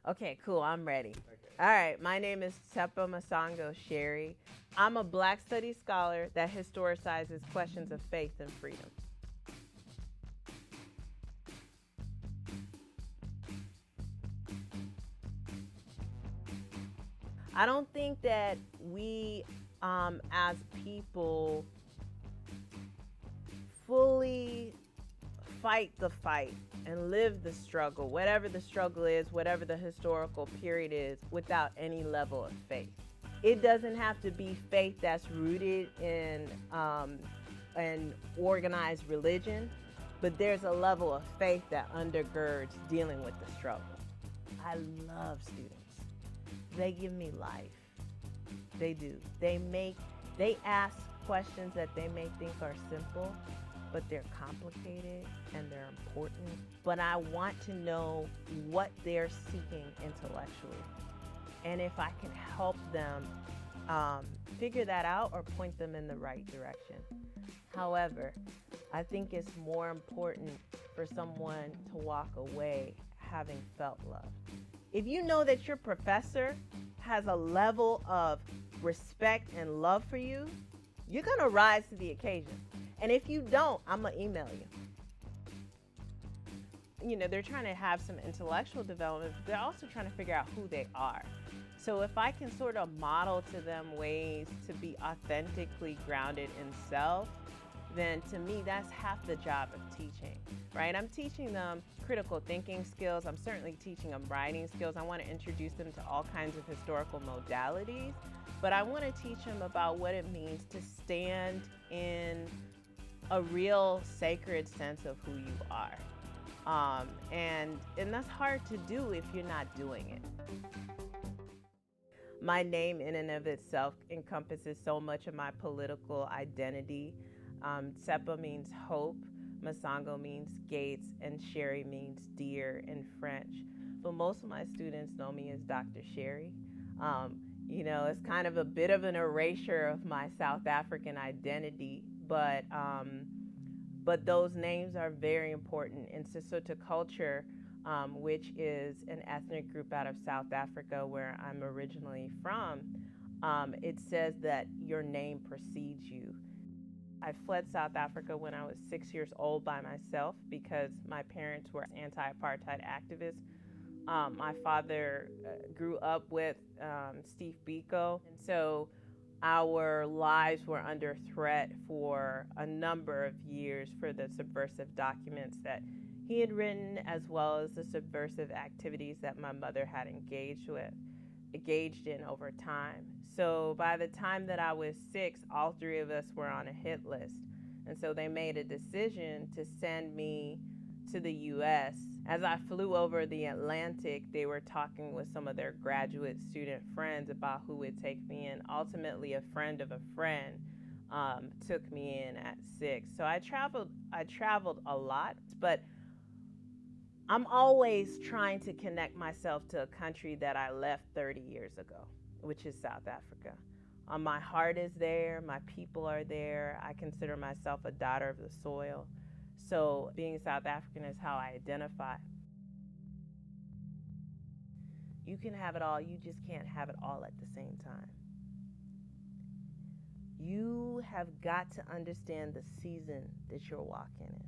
Okay, cool. I'm ready. Okay. All right. My name is Tshepo Masango Chéry. I'm a Black Studies scholar that historicizes questions of faith and freedom. I don't think that we, as people, fully fight the fight and live the struggle, whatever the struggle is, whatever the historical period is, without any level of faith. It doesn't have to be faith that's rooted in an organized religion, but there's a level of faith that undergirds dealing with the struggle. I love students. They give me life. They do. They ask questions that they may think are simple, but they're complicated and they're important. But I want to know what they're seeking intellectually. And if I can help them figure that out or point them in the right direction. However, I think it's more important for someone to walk away having felt love. If you know that your professor has a level of respect and love for you, you're gonna rise to the occasion. And if you don't, I'm gonna email you. You know, they're trying to have some intellectual development, but they're also trying to figure out who they are. So if I can sort of model to them ways to be authentically grounded in self, then to me, that's half the job of teaching, right? I'm teaching them critical thinking skills. I'm certainly teaching them writing skills. I want to introduce them to all kinds of historical modalities, but I want to teach them about what it means to stand in a real sacred sense of who you are. And that's hard to do if you're not doing it. My name in and of itself encompasses so much of my political identity. Tshepo means hope, Masango means gates, and Chéry means dear in French. But most of my students know me as Dr. Chéry. You know, it's kind of a bit of an erasure of my South African identity, but those names are very important. In Sesotho culture, which is an ethnic group out of South Africa where I'm originally from, it says that your name precedes you. I fled South Africa when I was 6 years old by myself because my parents were anti-apartheid activists. My father grew up with Steve Biko, and so our lives were under threat for a number of years for the subversive documents that he had written, as well as the subversive activities that my mother had engaged in over time. So by the time that I was 6, all 3 of us were on a hit list. And so they made a decision to send me to the US. As I flew over the Atlantic, they were talking with some of their graduate student friends about who would take me in. Ultimately, a friend of a friend took me in at 6. So I traveled a lot, but I'm always trying to connect myself to a country that I left 30 years ago, which is South Africa. My heart is there, my people are there. I consider myself a daughter of the soil. So being South African is how I identify. You can have it all, you just can't have it all at the same time. You have got to understand the season that you're walking in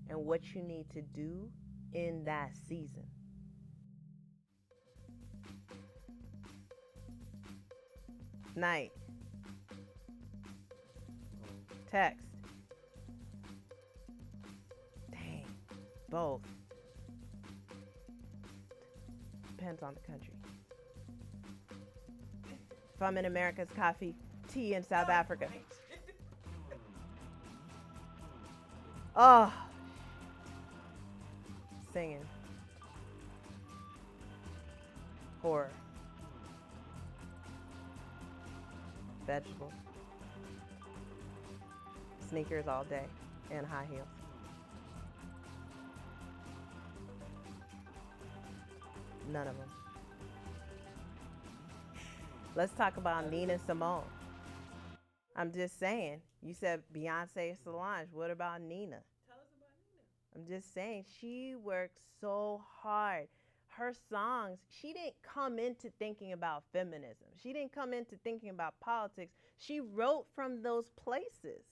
and what you need to do in that season. Night. Text. Dang. Both. Depends on the country. If I'm in America, it's coffee, tea in South Africa. Oh, singing. Horror. Vegetables. Sneakers all day and high heels. None of them. Let's talk about Nina Simone. I'm just saying. You said Beyonce, Solange. What about Nina? Tell us about Nina. I'm just saying, she worked so hard. her songs, she didn't come into thinking about feminism. She didn't come into thinking about politics. She wrote from those places.